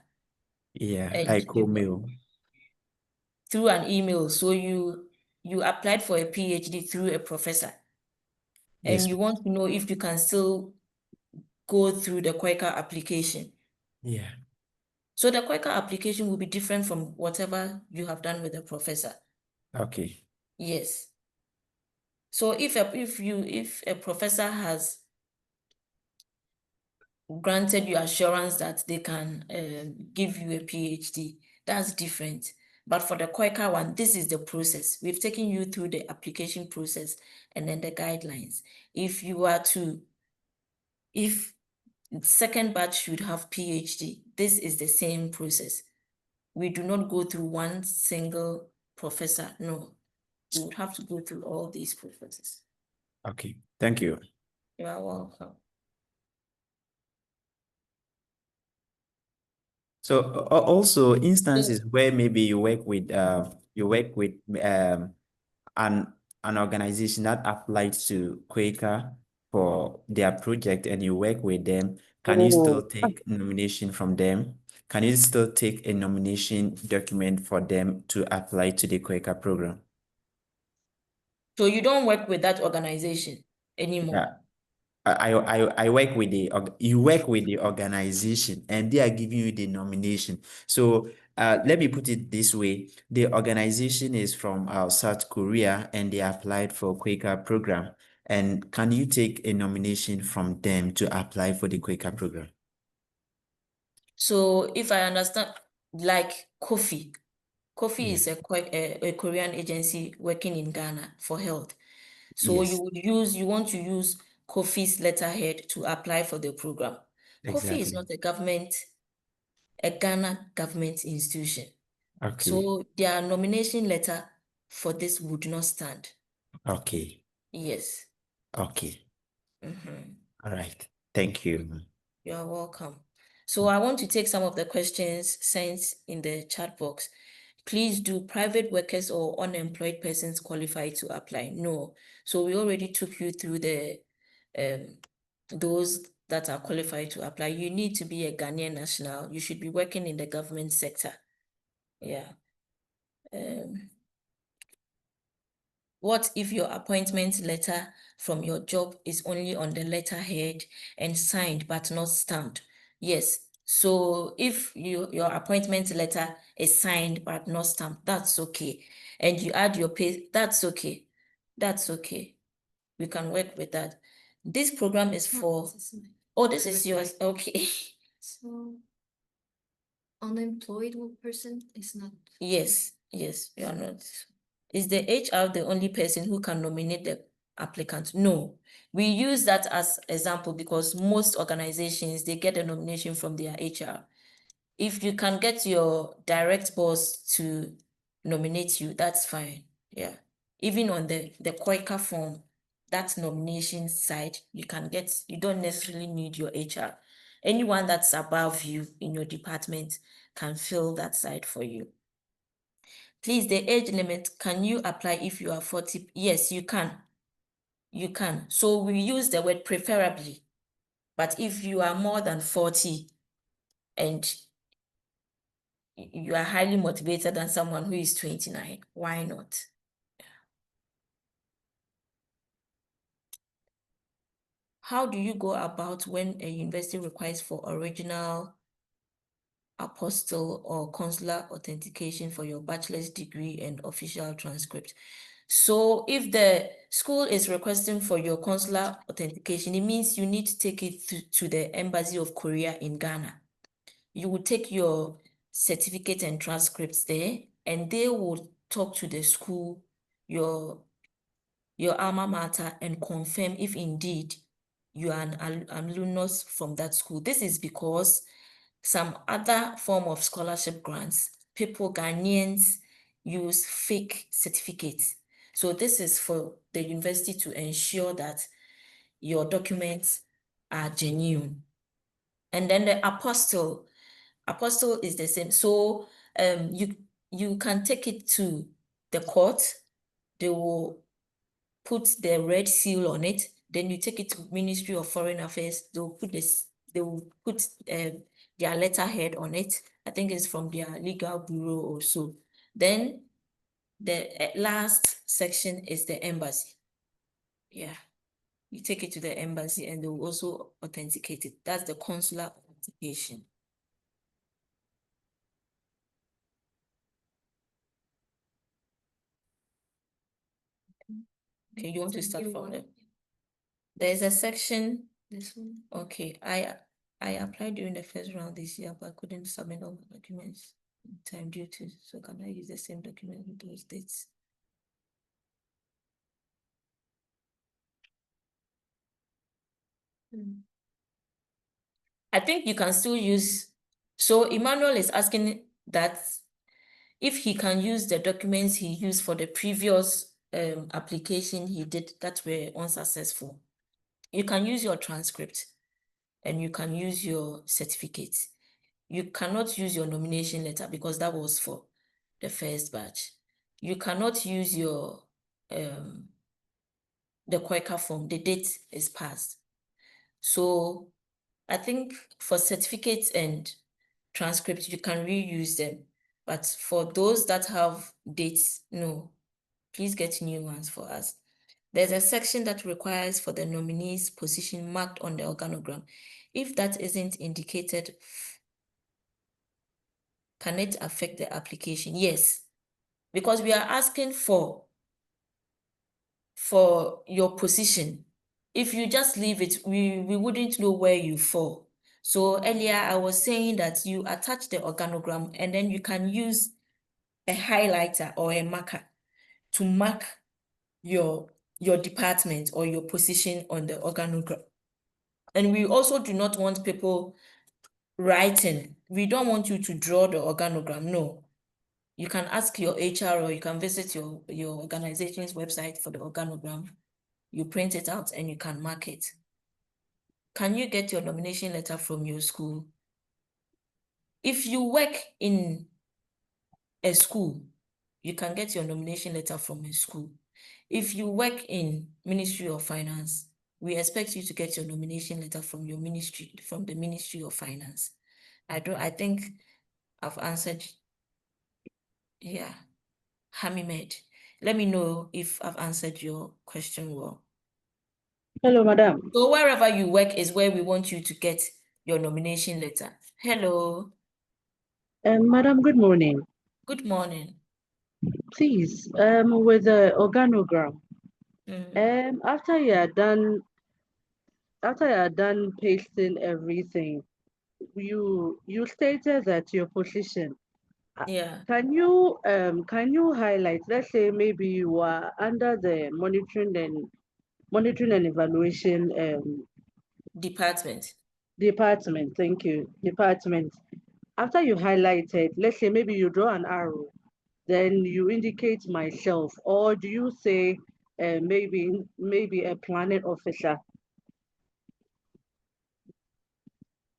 Yeah, and like mail. through an email. So you applied for a PhD through a professor. Yes, And you want to know if you can still go through the KOICA application. yeah. So the KOICA application will be different from whatever you have done with the professor. Okay. Yes. So if a professor has granted you assurance that they can give you a PhD, that's different. But for the KOICA one, this is the process. We've taken you through the application process and then the guidelines. If Second batch should have PhD. This is the same process. We do not go through one single professor. No, we would have to go through all these professors. Okay, thank you. You are welcome. So also instances where maybe you work with an organization that applied to KOICA for their project and you work with them, can you still take nomination from them? Can you still take a nomination document for them to apply to the KOICA program? So you don't work with that organization anymore? Yeah. I work with you work with the organization and they are giving you the nomination. So let me put it this way. The organization is from South Korea and they applied for KOICA program. And can you take a nomination from them to apply for the KOICA program? So if I understand, like Kofi is Yes. a Korean agency working in Ghana for health. So Yes, you want to use Kofi's letterhead to apply for the program. Kofi is exactly. not a Ghana government institution. Okay. So their nomination letter for this would not stand. Okay. Yes. Okay. Mhm. All right. Thank you. You are welcome. So I want to take some of the questions sent in the chat box. Please, do private workers or unemployed persons qualify to apply? No. So we already took you through the those that are qualified to apply. You need to be a Ghanaian national. You should be working in the government sector. Yeah. What if your appointment letter from your job is only on the letterhead and signed but not stamped? Yes. So if your appointment letter is signed but not stamped, that's okay. And you add your pay, that's okay. That's okay. We can work with that. This program is for, oh, this is yours. Okay. So unemployed person is not. Yes, you are not. Is the HR the only person who can nominate the applicant? No. We use that as example because most organizations, they get a nomination from their HR. If you can get your direct boss to nominate you, that's fine. Yeah. Even on the KOICA form, that nomination side, you don't necessarily need your HR. Anyone that's above you in your department can fill that side for you. Please, the age limit, can you apply if you are 40? Yes, you can. You can. So we use the word preferably. But if you are more than 40 and you are highly motivated than someone who is 29, why not? How do you go about when a university requires for original apostille or consular authentication for your bachelor's degree and official transcript? So if the school is requesting for your consular authentication, it means you need to take it to the Embassy of Korea in Ghana. You will take your certificate and transcripts there, and they will talk to the school, your alma mater, and confirm if indeed you are an alumnus from that school. This is because some other form of scholarship grants, Ghanaians use fake certificates. So this is for the university to ensure that your documents are genuine. And then the apostille is the same. So you can take it to the court. They will put the red seal on it. Then you take it to Ministry of Foreign Affairs. They will put their letterhead on it. I think it's from their legal bureau or so. Then the last section is the embassy. Yeah, you take it to the embassy and they will also authenticate it. That's the consular authentication. Okay, you want to start from there? There's a section. This one. Okay, I applied during the first round this year, but I couldn't submit all the documents in time due to. So can I use the same document with those dates? Mm. I think you can still use, so Emmanuel is asking that if he can use the documents he used for the previous application he did that were unsuccessful. You can use your transcript and you can use your certificate. You cannot use your nomination letter because that was for the first batch. You cannot use your the KOICA form, the date is passed. So I think for certificates and transcripts, you can reuse them. But for those that have dates, no, please get new ones for us. There's a section that requires for the nominee's position marked on the organogram. If that isn't indicated, can it affect the application? Yes, because we are asking for your position. If you just leave it, we wouldn't know where you fall. So earlier I was saying that you attach the organogram and then you can use a highlighter or a marker to mark your department or your position on the organogram. And we also do not want people writing. We don't want you to draw the organogram. No. You can ask your HR or you can visit your organization's website for the organogram. You print it out and you can mark it. Can you get your nomination letter from your school? If you work in a school, you can get your nomination letter from a school. If you work in Ministry of Finance, we expect you to get your nomination letter from your ministry, from the Ministry of Finance. I think I've answered. Yeah. Hamimed, let me know if I've answered your question well. Hello, madam. So wherever you work is where we want you to get your nomination letter. Hello. Madam, good morning. Good morning. Please, with the organogram, Mm. after you are done pasting everything, you stated that your position. Yeah. Can you highlight? Let's say maybe you are under the monitoring and evaluation Department. department. Thank you, department. After you highlighted, let's say maybe you draw an arrow, then you indicate myself, or do you say maybe a planning officer?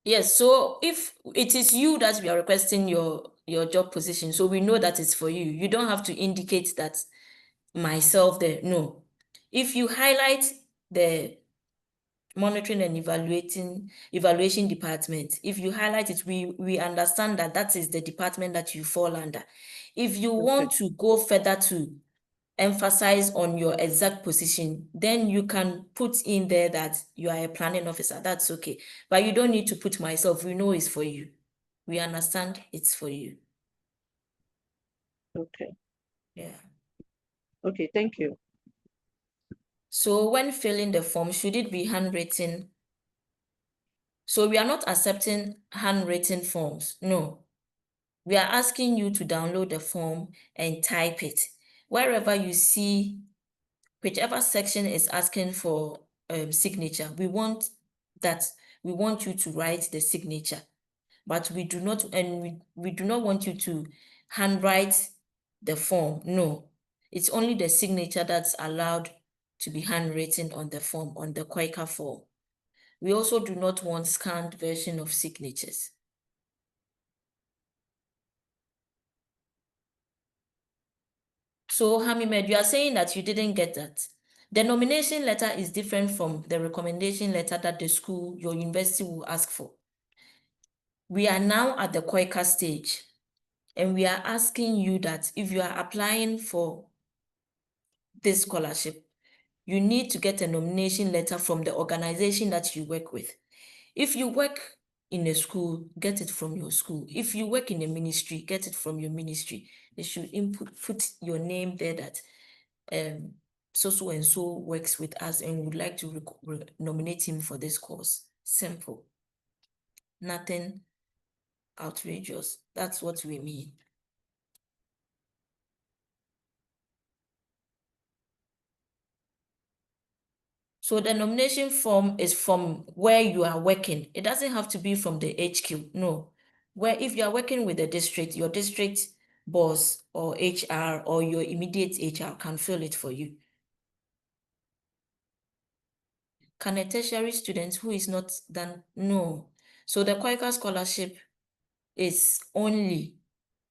Yes, so if it is you that we are requesting your job position, so we know that it's for you. You don't have to indicate that myself there. No. If you highlight the monitoring and evaluation department, if you highlight it, we understand that that is the department that you fall under. If you want to go further to emphasize on your exact position, then you can put in there that you are a planning officer. That's okay. But you don't need to put myself. We know it's for you. We understand it's for you. Okay. Yeah. Okay, thank you. So when filling the form, should it be handwritten? So we are not accepting handwritten forms. No. We are asking you to download the form and type it. Wherever you see, whichever section is asking for signature, we want you to write the signature, but we do not want you to handwrite the form. No, it's only the signature that's allowed to be handwritten on the form, on the KOICA form. We also do not want scanned version of signatures. So Hamimed, you are saying that you didn't get that. The nomination letter is different from the recommendation letter that the school, your university will ask for. We are now at the KOICA stage, and we are asking you that if you are applying for this scholarship, you need to get a nomination letter from the organization that you work with. If you work in a school, get it from your school. If you work in a ministry, get it from your ministry. They should put your name there that so and so works with us and would like to nominate him for this course. Simple. Nothing outrageous. That's what we mean. So the nomination form is from where you are working. It doesn't have to be from the HQ, no. Where if you are working with the district, your district boss or HR or your immediate HR can fill it for you. Can a tertiary student who is not done? No. So the KOICA scholarship is only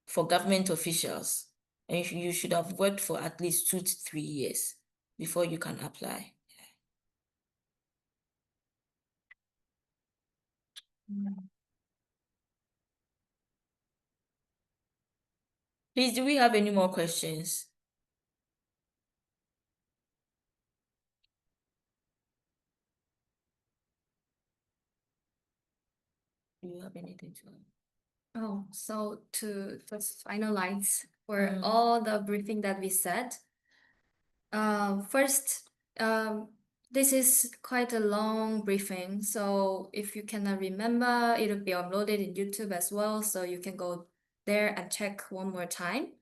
for government officials, and you should have worked for at least 2 to 3 years before you can apply. Please, do we have any more questions? Do you have anything to add? Oh, so to just finalize for all the briefing that we said. First, this is quite a long briefing, so if you cannot remember, it will be uploaded in YouTube as well, so you can go there and check one more time.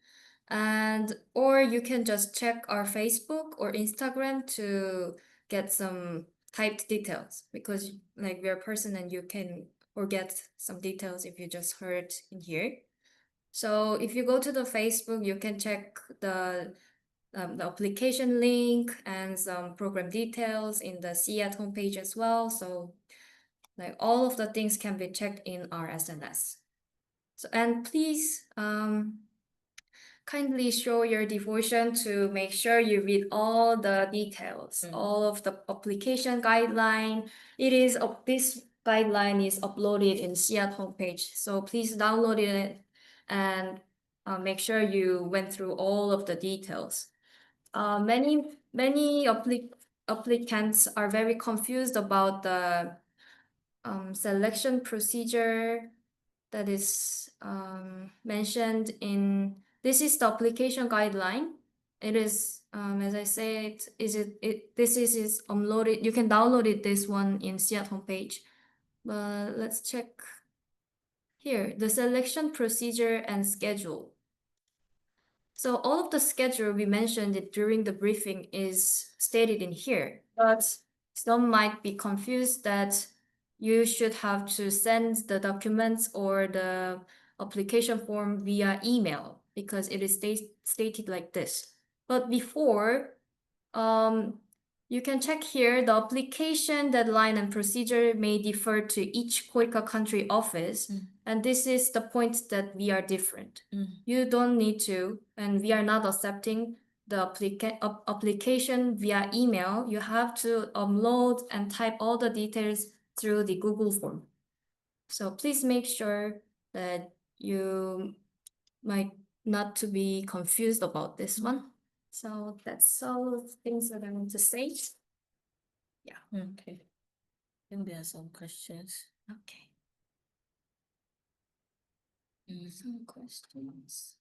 And or you can just check our Facebook or Instagram to get some typed details, because like we're a person and you can forget some details if you just heard in here. So if you go to the Facebook, you can check the application link and some program details in the CIAT homepage as well. So like all of the things can be checked in our SNS. So, and please kindly show your devotion to make sure you read all the details, all of the application guideline. This guideline is uploaded in CIAT homepage. So please download it and make sure you went through all of the details. Many applicants are very confused about the selection procedure that is mentioned in, this is the application guideline. It is, as I said, this is uploaded, you can download it, this one in CIAT homepage. But let's check here, the selection procedure and schedule. So all of the schedule we mentioned it during the briefing is stated in here, but some might be confused that you should have to send the documents or the application form via email because it is stated like this. But before, you can check here, the application deadline and procedure may differ to each KOICA country office. And this is the point that we are different. You don't need to, and we are not accepting the application via email. You have to upload and type all the details through the Google form. So please make sure that you might not to be confused about this one. So that's all the things that I want to say. Yeah. Okay. I think there are some questions. Okay. Some questions.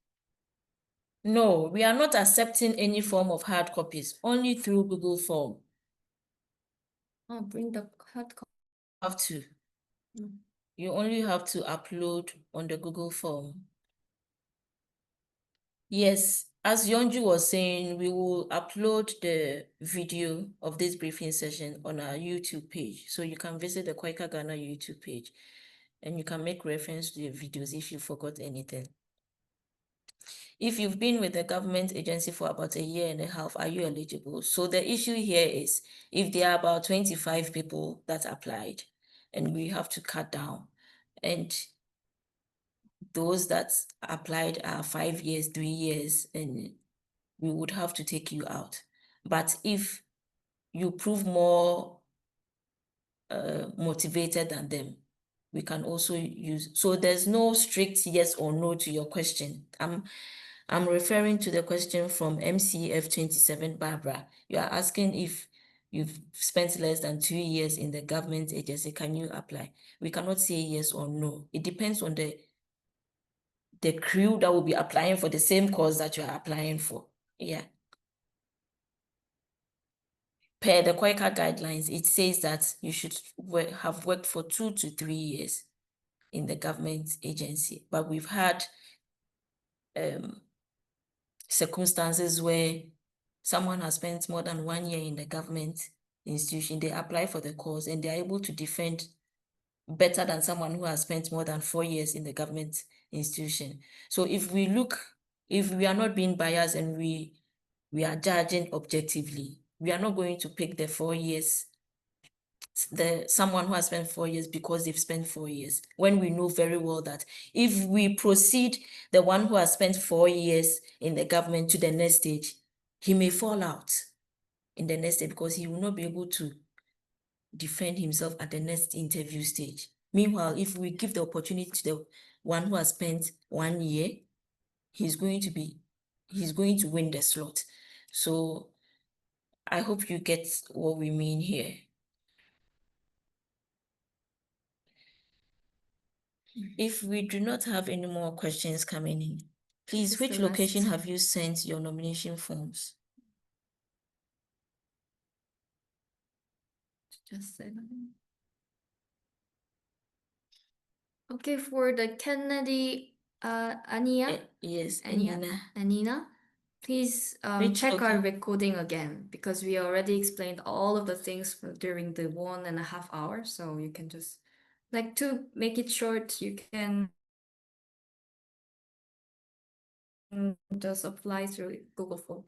No, we are not accepting any form of hard copies, only through Google Form. I'll bring the hard copy. Have to. You only have to upload on the Google Form. Yes, as Yonju was saying, we will upload the video of this briefing session on our YouTube page. So you can visit the KOICA Ghana YouTube page and you can make reference to the videos if you forgot anything. If you've been with the government agency for about 1.5 years, are you eligible? So the issue here is if there are about 25 people that applied and we have to cut down, and those that applied are 5 years, 3 years, and we would have to take you out. But if you prove more motivated than them, we can also use. So there's no strict yes or no to your question. I'm referring to the question from MCF 27, Barbara. You are asking if you've spent less than 2 years in the government agency, can you apply? We cannot say yes or no. It depends on the crew that will be applying for the same course that you are applying for. Yeah. Per the KOICA guidelines, it says that you should have worked for 2 to 3 years in the government agency. But we've had circumstances where someone has spent more than 1 year in the government institution, they apply for the course and they are able to defend better than someone who has spent more than 4 years in the government institution. So if we are not being biased and we are judging objectively, we are not going to pick the 4 years, someone who has spent 4 years because they've spent 4 years, when we know very well that if we proceed the one who has spent 4 years in the government to the next stage, he may fall out in the next stage because he will not be able to defend himself at the next interview stage. Meanwhile, if we give the opportunity to the one who has spent 1 year, he's going to win the slot. So I hope you get what we mean here. If we do not have any more questions coming in, please, This is which the location last. have you sent your nomination forms? Just say that. Okay, for the Kennedy, Ania, Yes, Ania, Nina. Anina, please Which check our local? recording again because we already explained all of the things during the 1.5 hours. So you can just, like, to make it short, you can just apply through Google Form.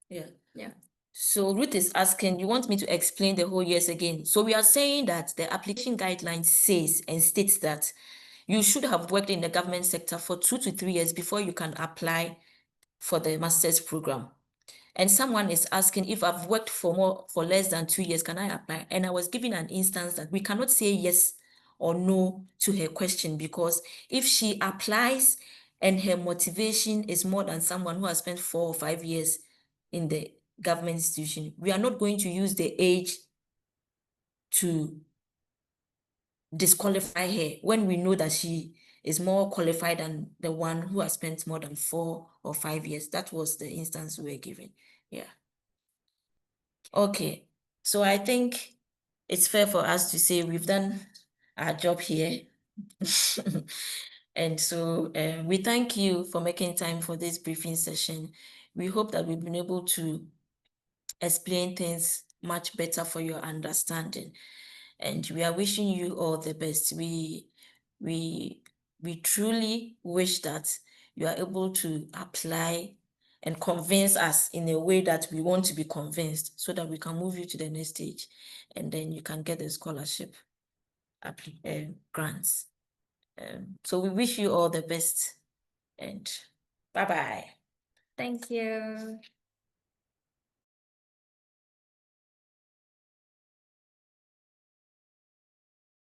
Yeah. Yeah. So Ruth is asking, you want me to explain the whole years again? So we are saying that the application guideline says and states that you should have worked in the government sector for 2 to 3 years before you can apply for the master's program. And someone is asking if I've worked for less than 2 years, can I apply? And I was given an instance that we cannot say yes or no to her question, because if she applies and her motivation is more than someone who has spent 4 or 5 years in the government institution, we are not going to use the age to disqualify her when we know that she is more qualified than the one who has spent more than 4 or 5 years. That was the instance we were given. Yeah. Okay. So I think it's fair for us to say we've done our job here. And so we thank you for making time for this briefing session. We hope that we've been able to explain things much better for your understanding. And we are wishing you all the best. We truly wish that you are able to apply and convince us in a way that we want to be convinced, so that we can move you to the next stage, and then you can get the scholarship grants. So we wish you all the best, and bye-bye. Thank you.